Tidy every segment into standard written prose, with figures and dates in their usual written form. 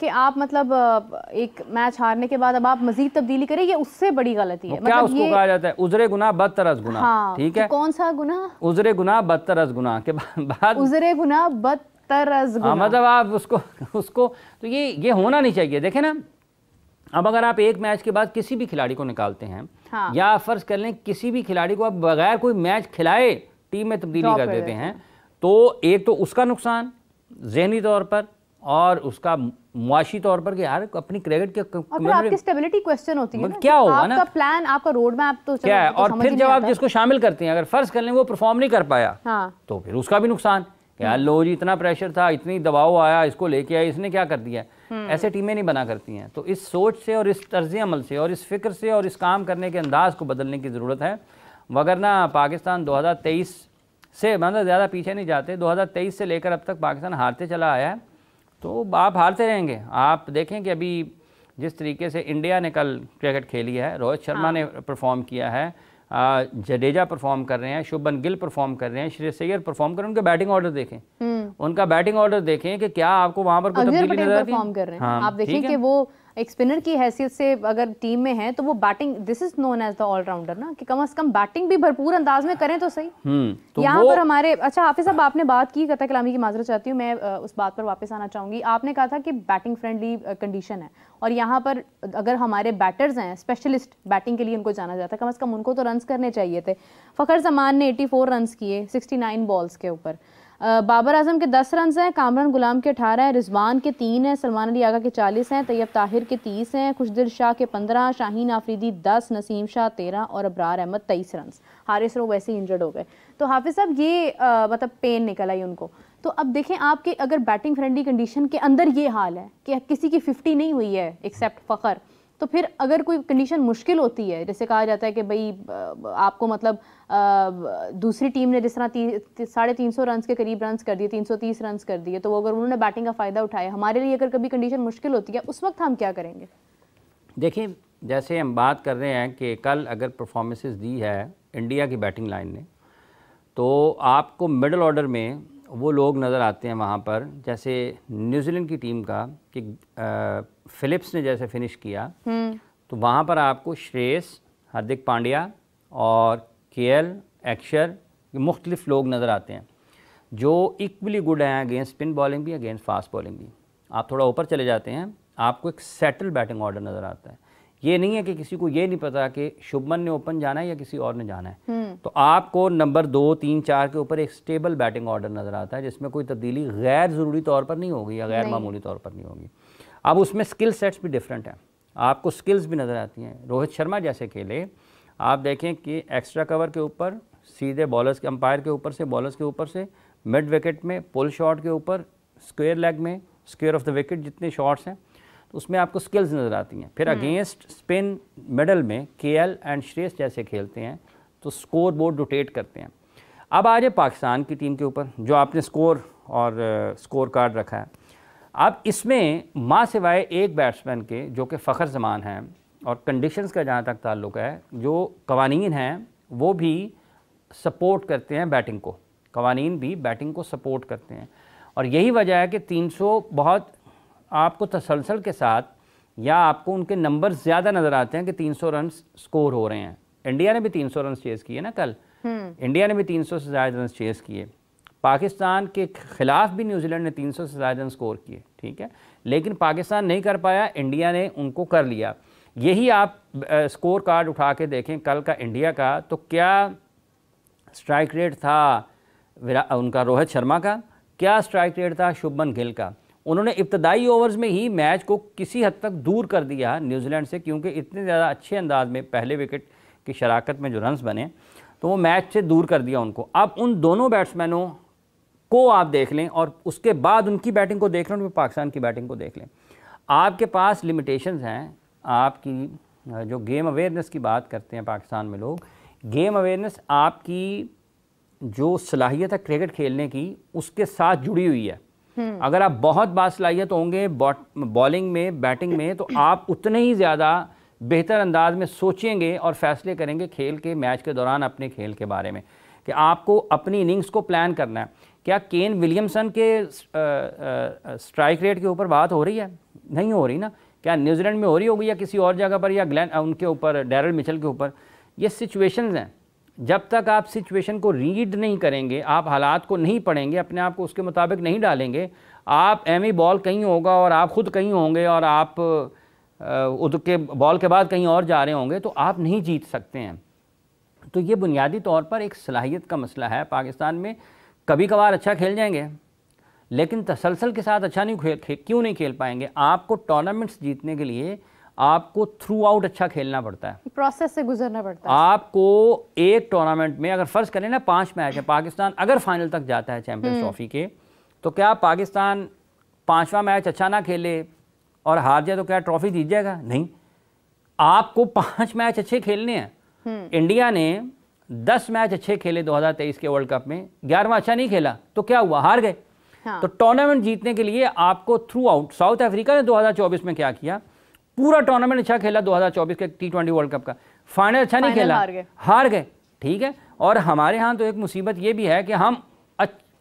कि आप मतलब एक मैच हारने के बाद अब आप मजीद तब्दीली करें, ये उससे बड़ी गलती है। क्या मतलब उसको कहा जाता है? उजरे गुनाह बदतरस गुनाह। हाँ, ठीक है, कौन सा गुनाह? उजरे गुनाह बदतरस गुनाह के बाद उजरे गुनाह बदतरस गुनाह। मतलब आप उसको उसको तो ये होना नहीं चाहिए। देखें ना, अब अगर आप एक मैच के बाद किसी भी खिलाड़ी को निकालते हैं, हाँ। या फर्ज कर लें किसी भी खिलाड़ी को आप बगैर कोई मैच खिलाए टीम में तब्दीली कर देते हैं, तो एक तो उसका नुकसान ज़हनी तौर पर और उसका मुआशी तौर पर कि यार अपनी क्रिकेट के और फिर आपकी स्टेबिलिटी क्वेश्चन होती है ना, क्या होगा ना, आपका प्लान, आपका रोड मैप तो क्या है। और फिर जब आप जिसको शामिल करते हैं, अगर फर्ज कर लें वो परफॉर्म नहीं कर पाया, तो फिर उसका भी नुकसान। यार लो जी, इतना प्रेशर था, इतनी दबाव आया, इसको लेके आया, इसने क्या कर दिया। ऐसे टीमें नहीं बना करती हैं। तो इस सोच से और इस तर्ज अमल से और इस फिक्र से और इस काम करने के अंदाज को बदलने की ज़रूरत है। वगरना पाकिस्तान 2023 से मतलब ज़्यादा पीछे नहीं जाते, 2023 से लेकर अब तक पाकिस्तान हारते चला आया है, तो आप हारते रहेंगे। आप देखें कि अभी जिस तरीके से इंडिया ने कल क्रिकेट खेली है, रोहित शर्मा ने परफॉर्म किया है, जडेजा परफॉर्म कर रहे हैं, शुभमन गिल परफॉर्म कर रहे हैं, श्रेयस अय्यर परफॉर्म कर रहे हैं। उनका बैटिंग ऑर्डर देखें, उनका बैटिंग ऑर्डर देखें कि क्या आपको वहां पर कोई तब्दीली नजर आती है? हाँ, आप देखें कि वो एक स्पिनर की हैसियत से अगर टीम में है तो वो batting, this is known as the all rounder ना, कि कम से कम बैटिंग भी भरपूर अंदाज में करें तो सही। तो यहाँ पर हमारे, अच्छा हाफिज साहब, आपने बात की, कतई कलामी की माजरत चाहती हूँ, मैं उस बात पर वापस आना चाहूंगी। आपने कहा था कि बैटिंग फ्रेंडली कंडीशन है, और यहाँ पर अगर हमारे बैटर्स हैं, स्पेशलिस्ट बैटिंग के लिए उनको जाना जाता है, कम से कम उनको तो रन्स करने चाहिए थे। फ़खर जमान ने 84 रन्स किए 69 बॉल्स के ऊपर। बाबर आजम के 10 रन हैं, कामरान गुलाम के 18 हैं, रिजवान के 3 हैं, सलमान अली आगा के 40 हैं, तैयब ताहिर के 30 हैं, खुशदिल शाह के 15, शाहीन आफरीदी 10, नसीम शाह 13 और अबरार अहमद 23 रन। हारिस रो वैसे ही इंजर्ड हो गए। तो हाफिज साहब ये मतलब पेन निकल आई उनको। तो अब देखें आपके अगर बैटिंग फ्रेंडली कंडीशन के अंदर ये हाल है कि किसी की 50 नहीं हुई है एक्सेप्ट फ़खर, तो फिर अगर कोई कंडीशन मुश्किल होती है, जैसे कहा जाता है कि भाई आपको मतलब दूसरी टीम ने जिस तरह 350 रन के करीब रन कर दिए, 330 रन कर दिए, तो वो अगर उन्होंने बैटिंग का फ़ायदा उठाया, हमारे लिए अगर कभी कंडीशन मुश्किल होती है उस वक्त हम क्या करेंगे? देखिए, जैसे हम बात कर रहे हैं कि कल अगर परफॉर्मेंसेस दी है इंडिया की बैटिंग लाइन ने, तो आपको मिडल ऑर्डर में वो लोग नज़र आते हैं वहाँ पर, जैसे न्यूजीलैंड की टीम का कि फिलिप्स ने जैसे फिनिश किया, तो वहाँ पर आपको श्रेयस, हार्दिक पांड्या और केएल, अक्षर, मुख्तलिफ लोग नज़र आते हैं जो इक्वली गुड हैं अगेंस्ट स्पिन बॉलिंग भी, अगेंस्ट फास्ट बॉलिंग भी। आप थोड़ा ऊपर चले जाते हैं, आपको एक सेटल बैटिंग ऑर्डर नज़र आता है। ये नहीं है कि किसी को ये नहीं पता कि शुभमन ने ओपन जाना है या किसी और ने जाना है। तो आपको नंबर 2, 3, 4 के ऊपर एक स्टेबल बैटिंग ऑर्डर नज़र आता है जिसमें कोई तब्दीली गैर ज़रूरी तौर पर नहीं होगी या गैर मामूली तौर पर नहीं होगी। अब उसमें स्किल सेट्स भी डिफरेंट हैं, आपको स्किल्स भी नज़र आती हैं। रोहित शर्मा जैसे खेले, आप देखें कि एक्स्ट्रा कवर के ऊपर सीधे बॉलर्स के, अंपायर के ऊपर से, बॉलर्स के ऊपर से, मिड विकेट में, पुल शॉट के ऊपर, स्क्वायर लेग में, स्क्वायर ऑफ द विकेट जितने शॉट्स हैं, तो उसमें आपको स्किल्स नज़र आती हैं। फिर अगेंस्ट स्पिन मिडल में केएल एंड श्रेयस जैसे खेलते हैं तो स्कोर बोर्ड रोटेट करते हैं। अब आ जाए पाकिस्तान की टीम के ऊपर, जो आपने स्कोर और स्कोर कार्ड रखा है। अब इसमें माँ सिवाय एक बैट्समैन के जो कि फ़खर जमान हैं, और कंडीशंस का जहाँ तक ताल्लुक़ है, जो कवानीन हैं वो भी सपोर्ट करते हैं बैटिंग को, कवानीन भी बैटिंग को सपोर्ट करते हैं। और यही वजह है कि 300 बहुत आपको तसलसल के साथ, या आपको उनके नंबर ज़्यादा नज़र आते हैं कि 300 रन स्कोर हो रहे हैं। इंडिया ने भी 300 रन चेज़ किए ना कल, इंडिया ने भी 300 से ज़्यादा रन चेज़ किए। पाकिस्तान के ख़िलाफ़ भी न्यूजीलैंड ने 300 से ज़्यादा रन स्कोर किए, ठीक है, लेकिन पाकिस्तान नहीं कर पाया, इंडिया ने उनको कर लिया। यही आप स्कोर कार्ड उठा के देखें कल का इंडिया का, तो क्या स्ट्राइक रेट था उनका रोहित शर्मा का, क्या स्ट्राइक रेट था शुभमन गिल का। उन्होंने इब्तदाई ओवर्स में ही मैच को किसी हद तक दूर कर दिया न्यूजीलैंड से, क्योंकि इतने ज़्यादा अच्छे अंदाज में पहले विकेट की शराकत में जो रन्स बने, तो वो मैच से दूर कर दिया उनको। अब उन दोनों बैट्समैनों को आप देख लें और उसके बाद उनकी बैटिंग को देख लें और पाकिस्तान की बैटिंग को देख लें, आपके पास लिमिटेशंस हैं। आपकी जो गेम अवेयरनेस की बात करते हैं पाकिस्तान में लोग, गेम अवेयरनेस आपकी जो सलाहियत है क्रिकेट खेलने की उसके साथ जुड़ी हुई है। अगर आप बहुत बासलाहियत होंगे बॉलिंग में, बैटिंग में, तो आप उतने ही ज़्यादा बेहतर अंदाज में सोचेंगे और फैसले करेंगे खेल के, मैच के दौरान अपने खेल के बारे में कि आपको अपनी इनिंग्स को प्लान करना है। क्या केन विलियमसन के स्ट्राइक रेट के ऊपर बात हो रही है? नहीं हो रही ना, क्या न्यूजीलैंड में हो रही होगी या किसी और जगह पर, या ग्लेन उनके ऊपर डैरल मिचेल के ऊपर। ये सिचुएशंस हैं, जब तक आप सिचुएशन को रीड नहीं करेंगे, आप हालात को नहीं पढ़ेंगे, अपने आप को उसके मुताबिक नहीं डालेंगे, आप एमी बॉल कहीं होगा और आप ख़ुद कहीं होंगे और आप उधर के बॉल के बाद कहीं और जा रहे होंगे, तो आप नहीं जीत सकते हैं। तो ये बुनियादी तौर पर एक सलाहियत का मसला है। पाकिस्तान में कभी कभार अच्छा खेल जाएंगे, लेकिन तसलसल के साथ अच्छा नहीं क्यों नहीं खेल पाएंगे। आपको टूर्नामेंट्स जीतने के लिए आपको थ्रू आउट अच्छा खेलना पड़ता है, प्रोसेस से गुजरना पड़ता है। आपको एक टूर्नामेंट में अगर फ़र्ज़ करें ना 5 मैच है, पाकिस्तान अगर फाइनल तक जाता है चैम्पियंस ट्रॉफी के, तो क्या पाकिस्तान 5वां मैच अच्छा ना खेले और हार जाए तो क्या ट्रॉफी जीत जाएगा? नहीं, आपको 5 मैच अच्छे खेलने हैं। इंडिया ने 10 मैच अच्छे खेले 2023 के वर्ल्ड कप में, 11वां अच्छा नहीं खेला तो क्या हुआ? हार गए। हाँ। तो टूर्नामेंट जीतने के लिए आपको थ्रू आउट, साउथ अफ्रीका ने 2024 में क्या किया, पूरा टूर्नामेंट अच्छा खेला 2024 के T20 वर्ल्ड कप का, फाइनल अच्छा नहीं खेला, हार गए। ठीक है, और हमारे यहाँ तो एक मुसीबत ये भी है कि हम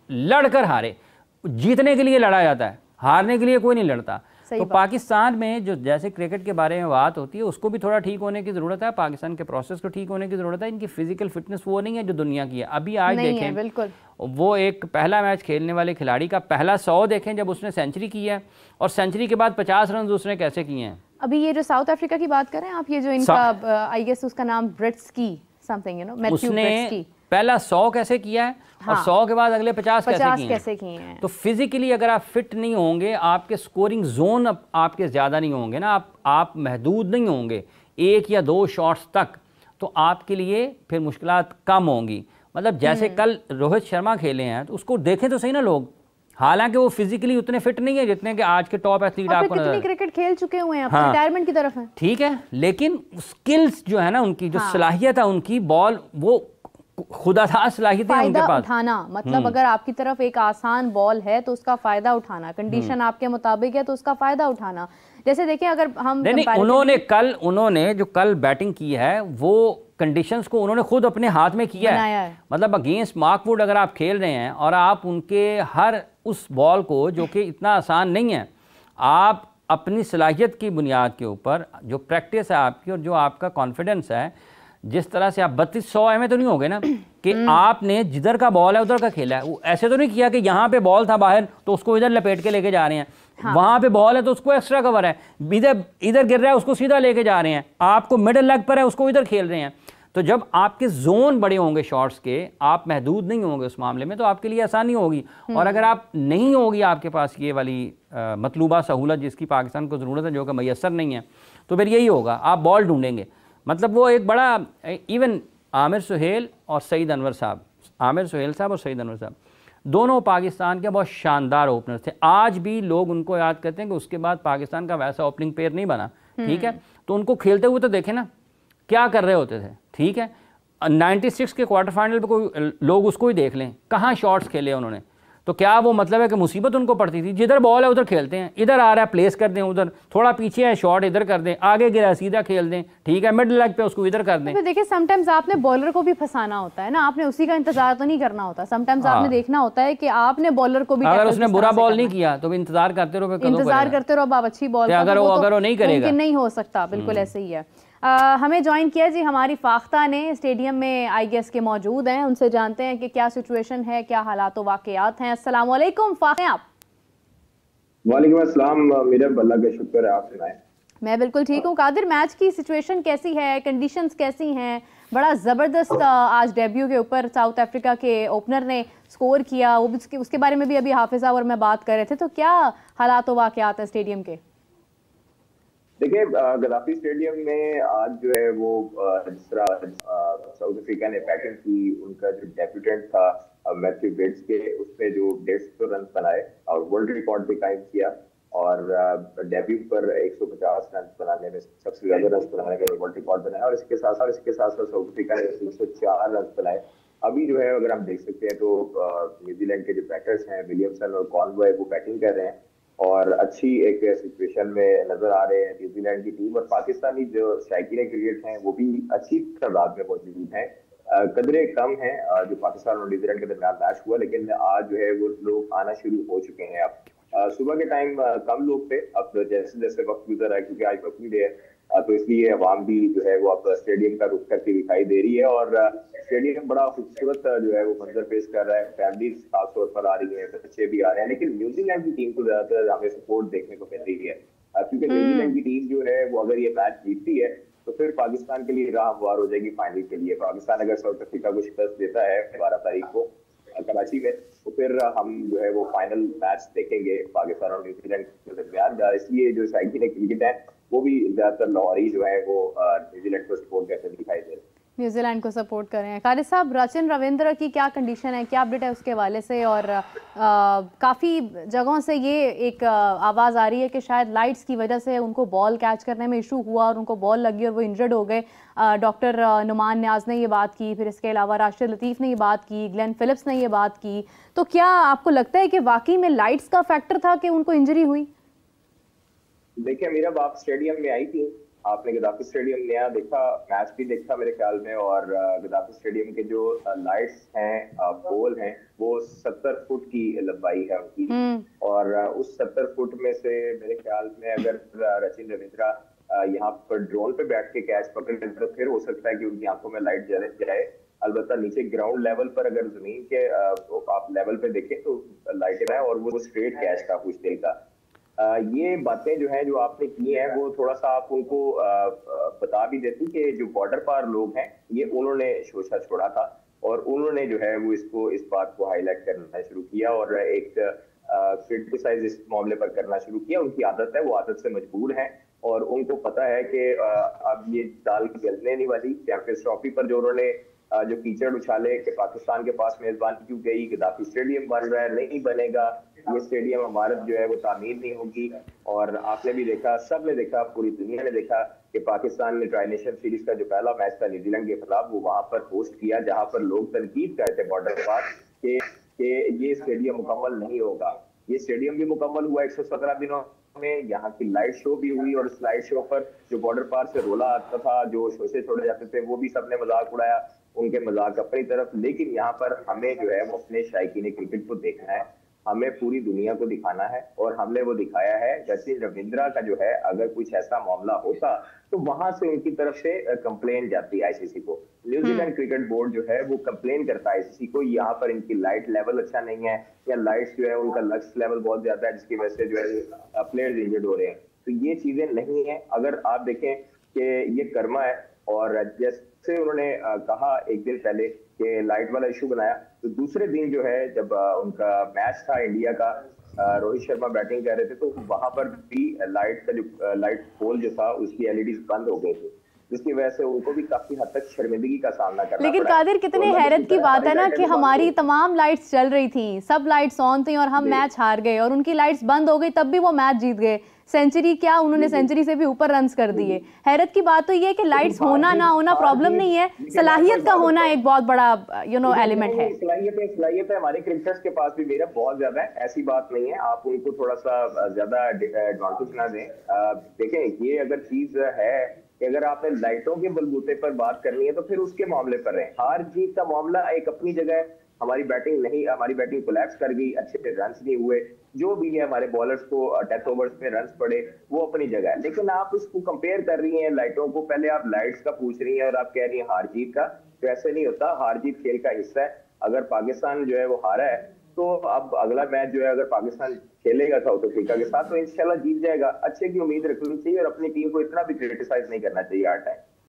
लड़कर हारे। जीतने के लिए लड़ा जाता है, हारने के लिए कोई नहीं लड़ता। तो पाकिस्तान में जो जैसे क्रिकेट के बारे में बात होती है, उसको भी थोड़ा ठीक होने की ज़रूरत है, पाकिस्तान के प्रोसेस को ठीक होने की ज़रूरत है। इनकी फिजिकल फिटनेस वो नहीं है जो दुनिया की है। अभी आज देखें, बिल्कुल वो एक पहला मैच खेलने वाले खिलाड़ी का पहला 100 देखें जब उसने सेंचुरी की है, और सेंचुरी के बाद 50 रन उसने कैसे किए हैं। अभी ये जो साउथ अफ्रीका की बात कर रहे हैं आप, ये जो इनका आई गेस उसका नाम ब्रिट्सकी समथिंग, यू नो, मैथ्यू ब्रिट्सकी, पहला 100 कैसे किया है, हाँ, और 100 के बाद अगले 50 कैसे किए हैं। तो फिजिकली अगर आप फिट नहीं होंगे, आपके स्कोरिंग जोन आपके ज़्यादा नहीं होंगे ना, आप महदूद नहीं होंगे 1 या 2 शॉट्स तक, तो आपके लिए फिर मुश्किलात कम होंगी। मतलब जैसे कल रोहित शर्मा खेले हैं, तो उसको देखें तो सही ना लोग, हालांकि वो फिजिकली उतने फिट नहीं है जितने कि आज के टॉप एथलीट आपको नजर, कितनी क्रिकेट खेल चुके हुए हैं, हाँ, रिटायरमेंट की तरफ है, ठीक है, लेकिन स्किल्स जो है ना उनकी, जो सलाहियत है उनकी, बॉल वो खुदादार सलाहियत है उनके पास उठाना, मतलब अगर आपकी तरफ एक आसान बॉल है तो उसका फायदा उठाना, कंडीशन आपके मुताबिक है तो उसका फायदा उठाना। जैसे देखिए अगर हम उन्होंने जो कल बैटिंग की है वो कंडीशंस को उन्होंने खुद अपने हाथ में किया है। मतलब अगेंस्ट मार्कवुड अगर आप खेल रहे हैं और आप उनके हर उस बॉल को, जो कि इतना आसान नहीं है, आप अपनी सलाहियत की बुनियाद के ऊपर, जो प्रैक्टिस है आपकी और जो आपका कॉन्फिडेंस है, जिस तरह से आप 3200 में तो नहीं हो गए ना कि आपने जिधर का बॉल है उधर का खेला है। वो ऐसे तो नहीं किया कि यहाँ पे बॉल था बाहर तो उसको इधर लपेट के लेके जा रहे हैं, हाँ, वहाँ पे बॉल है तो उसको एक्स्ट्रा कवर है, इधर गिर रहा है उसको सीधा लेके जा रहे हैं, आपको मिडल लेग पर है उसको इधर खेल रहे हैं। तो जब आपके जोन बड़े होंगे शॉट्स के, आप महदूद नहीं होंगे उस मामले में, तो आपके लिए आसानी होगी। और अगर आप नहीं होगी आपके पास ये वाली मतलूबा सहूलत जिसकी पाकिस्तान को ज़रूरत है, जो कि मैसर नहीं है, तो फिर यही होगा, आप बॉल ढूंढेंगे। मतलब वो एक बड़ा, इवन आमिर सुहेल और सईद अनवर साहब, आमिर सुहेल साहब और सईद अनवर साहब दोनों पाकिस्तान के बहुत शानदार ओपनर थे। आज भी लोग उनको याद करते हैं कि उसके बाद पाकिस्तान का वैसा ओपनिंग पेयर नहीं बना, ठीक है, तो उनको खेलते हुए तो देखे ना क्या कर रहे होते थे, ठीक है। 96 के क्वार्टर फाइनल पे कोई लोग उसको ही देख लें, कहाँ शॉट्स खेले उन्होंने। तो क्या वो मतलब है कि मुसीबत उनको पड़ती थी? जिधर बॉल है उधर खेलते हैं, इधर आ रहा है प्लेस कर दें, उधर थोड़ा पीछे है शॉट इधर कर दें, आगे गिरा सीधा खेल दें, ठीक है, मिड लेग पे उसको इधर कर दें। तो देखिए समटाइम्स आपने बॉलर को भी फंसाना होता है ना, आपने उसी का इंतजार तो नहीं करना होता। समटाइम्स आपने देखना होता है कि आपने बॉलर को भी, अगर उसने बुरा बॉल नहीं किया तो इंतजार करते रहो, इंतजार करते रहो, अब आप अच्छी बॉल, अगर वो नहीं करेगा नहीं हो सकता, बिल्कुल ऐसे ही है। हमें ज्वाइन किया जी हमारी फाख्ता ने, स्टेडियम में आई गेस के मौजूद हैं, उनसे जानते हैं कि क्या सिचुएशन है, क्या हालात व वाक़यात हैं। अस्सलाम वालेकुम फाख्ता। आप? वालेकुम अस्सलाम, मेरा अल्लाह का शुक्र है, आप सुनाएं। मैं बिल्कुल ठीक हूँ। कादिर, मैच की सिचुएशन कैसी है, कंडीशंस कैसी हैं? बड़ा ज़बरदस्त आज डेब्यू के ऊपर साउथ अफ्रीका के ओपनर ने स्कोर किया, वो उसके बारे में भी अभी हाफिज़ा और मैं बात कर रहे थे, तो क्या हालात व वाक़यात हैं स्टेडियम के? देखिए, गद्दाफी स्टेडियम में आज जो है वो जिस तरह साउथ अफ्रीका ने बैटिंग की, उनका जो डेब्यूटेंट था मैथ्यू ब्रिट्स के, उसने जो 150 रन बनाए और वर्ल्ड रिकॉर्ड भी कायम किया, और डेब्यू पर 150 रन बनाने में, सबसे ज्यादा रन बनाने में वर्ल्ड रिकॉर्ड बनाया। और इसके साथ साथ साउथ अफ्रीका ने 104 रन बनाए। अभी जो है अगर हम देख सकते हैं तो न्यूजीलैंड के जो बैटर्स हैं विलियमसन और कॉनवॉय, वो बैटिंग कर रहे हैं और अच्छी एक सिचुएशन में नजर आ रहे हैं न्यूजीलैंड की टीम। और पाकिस्तानी जो शायकीन क्रिकेट हैं वो भी अच्छी तादाद में मौजूद हैं। कदरे कम हैं जो पाकिस्तान और न्यूजीलैंड के दरमियान मैच हुआ, लेकिन आज जो है वो लोग आना शुरू हो चुके हैं। अब सुबह के टाइम कम लोग थे, अब जैसे जैसे वक्त गुजर रहा है क्योंकि आज बकरी डे है, तो इसलिए अवाम भी जो है वो अब स्टेडियम का रुख करके दिखाई दे रही है। और स्टेडियम बड़ा खूबसूरत जो है वो मंजर पेश कर रहा है, फैमिली खास तौर पर आ रही है, बच्चे भी आ रहे हैं। लेकिन न्यूजीलैंड की टीम को ज्यादातर हमें सपोर्ट देखने को मिल रही है, क्योंकि न्यूजीलैंड की टीम जो है वो अगर ये मैच जीतती है तो फिर पाकिस्तान के लिए राह हमवार हो जाएगी फाइनल के लिए। पाकिस्तान अगर साउथ अफ्रीका को शिकस्त देता है 12 तारीख को कराची में, तो फिर हम जो है वो फाइनल मैच देखेंगे पाकिस्तान और न्यूजीलैंड के दरमियान। इसलिए जो शायकीन क्रिकेट है वो भी ज्यादातर लाहौरी जो है वो न्यूजीलैंड को सपोर्ट करते दिखाई दे रहे हैं, न्यूजीलैंड को सपोर्ट कर रहे हैं। कारिस साहब, रचिन रविंद्र की क्या कंडीशन है, क्या अपडेट है उसके हवाले से? और काफ़ी जगहों से ये एक आवाज़ आ रही है कि शायद लाइट्स की वजह से उनको बॉल कैच करने में इशू हुआ और उनको बॉल लगी और वो इंजर्ड हो गए। डॉक्टर नुमान न्याज ने ये बात की, फिर इसके अलावा राशिद लतीफ़ ने ये बात की, ग्लेन फिलिप्स ने ये बात की। तो क्या आपको लगता है कि वाकई में लाइट्स का फैक्टर था कि उनको इंजरी हुई? देखिए, मेरा बाप स्टेडियम में आई थी, आपने गद्दाफी स्टेडियम नया देखा, मैच भी देखा मेरे ख्याल में। और गद्दाफी स्टेडियम के जो लाइट्स हैं, पोल हैं, वो 70 फुट की लंबाई है उनकी। और उस 70 फुट में से मेरे ख्याल में अगर रचिन रविंद्रा यहाँ पर ड्रोन पे बैठ के कैच पकड़ ले तो फिर हो सकता है कि उनकी आंखों में लाइट जाए। अलबत्ता नीचे ग्राउंड लेवल पर अगर जमीन के आप लेवल पे देखें तो लाइट है और वो स्ट्रेट कैच था कुछ देर का। ये बातें जो है जो आपने की हैं वो थोड़ा सा आप उनको बता भी देती कि जो बॉर्डर पार लोग हैं ये उन्होंने शोशा छोड़ा था और उन्होंने जो है वो इस बात को हाईलाइट करना शुरू किया और एक क्रिटिसाइज इस मामले पर करना शुरू किया। उनकी आदत है, वो आदत से मजबूर है और उनको पता है कि अब ये दाल गलने नहीं वाली। चैंपियंस ट्रॉफी पर जो उन्होंने जो कीचड़ उछाले कि पाकिस्तान के पास मेजबानी क्यों गई, गद्दाफी स्टेडियम बन रहा है, नहीं बनेगा, ये स्टेडियम इमारत जो है वो तामीर नहीं होगी। और आपने भी देखा, सब ने देखा, पूरी दुनिया ने देखा कि पाकिस्तान ने ट्राई नेशन सीरीज का जो पहला मैच था न्यूजीलैंड के खिलाफ वो वहां पर होस्ट किया, जहां पर लोग तनकीद करते बॉर्डर पर कि ये स्टेडियम मुकम्मल नहीं होगा। ये स्टेडियम भी मुकम्मल हुआ 117 दिनों में, यहाँ की लाइट शो भी हुई और इस लाइट शो पर जो बॉर्डर पार से रोला आता था, जो शोशे छोड़े जाते थे, वो भी सबने मजाक उड़ाया, उनके मजाक अपनी तरफ। लेकिन यहाँ पर हमें जो है वो अपने शायकीन क्रिकेट को देखना है, हमें पूरी दुनिया को दिखाना है और हमने वो दिखाया है। रचिन रविंद्रा का जो है अगर कुछ ऐसा मामला होता तो वहां से उनकी तरफ से कंप्लेन जाती है आईसीसी को। न्यूजीलैंड क्रिकेट बोर्ड जो है वो कंप्लेन करता है आईसीसी को, यहाँ पर इनकी लाइट लेवल अच्छा नहीं है या लाइट्स जो है उनका लक्स लेवल बहुत ज्यादा है जिसकी वजह से जो है प्लेयर्स इंजर्ड हो रहे हैं। तो ये चीजें नहीं है। अगर आप देखें कि ये कर्मा है और जैसे उन्होंने कहा एक दिन पहले कि लाइट वाला इशू बनाया, तो दूसरे दिन जो है जब उनका मैच था इंडिया का, रोहित शर्मा बैटिंग कर रहे थे, तो वहां पर भी लाइट का जो लाइट पोल जो था उसकी एलईडी बंद हो गई थी, जिसकी वजह से उनको भी काफी हद तक शर्मिंदगी का सामना करना पड़ा। लेकिन कादिर, कितने हैरत की बात है ना कि हमारी तमाम लाइट्स चल रही थी, सब लाइट्स ऑन थी और हम मैच हार गए और उनकी लाइट्स बंद हो गई, तब भी वो मैच जीत गए। सेंचुरी क्या, उन्होंने सेंचुरी से भी ऊपर रन्स कर दिए। हैरत की बात तो ये है कि लाइट्स होना ना होना प्रॉब्लम नहीं है, सलाहियत का होना एक बहुत बड़ा एलिमेंट है। सलाहियत हमारे क्रिकेटर्स के पास भी मेरा बहुत ज्यादा है, ऐसी बात नहीं है। आप उनको थोड़ा सा ज्यादा एडवांटेज ना दें। देखें, ये अगर चीज है कि अगर आपने लाइटों के बलबूते पर बात करनी है तो फिर उसके मामले पर है। हार जीत का मामला एक अपनी जगह है। हमारी बैटिंग कोलैप्स कर गई, अच्छे से रन्स नहीं हुए, जो भी है हमारे बॉलर्स को डेथ ओवर्स में रन्स पड़े, वो अपनी जगह है। लेकिन आप इसको कंपेयर कर रही हैं लाइटों को, पहले आप लाइट्स का पूछ रही हैं और आप कह रही हैं हार जीत का। तो ऐसे नहीं होता, हार जीत खेल का हिस्सा है। अगर पाकिस्तान जो है वो हारा है तो अब अगला मैच जो है अगर पाकिस्तान खेलेगा साउथ अफ्रीका के साथ तो इंशाल्लाह जीत जाएगा। अच्छे की उम्मीद रखनी चाहिए और अपनी टीम को इतना भी क्रिटिसाइज नहीं करना चाहिए हर टाइम।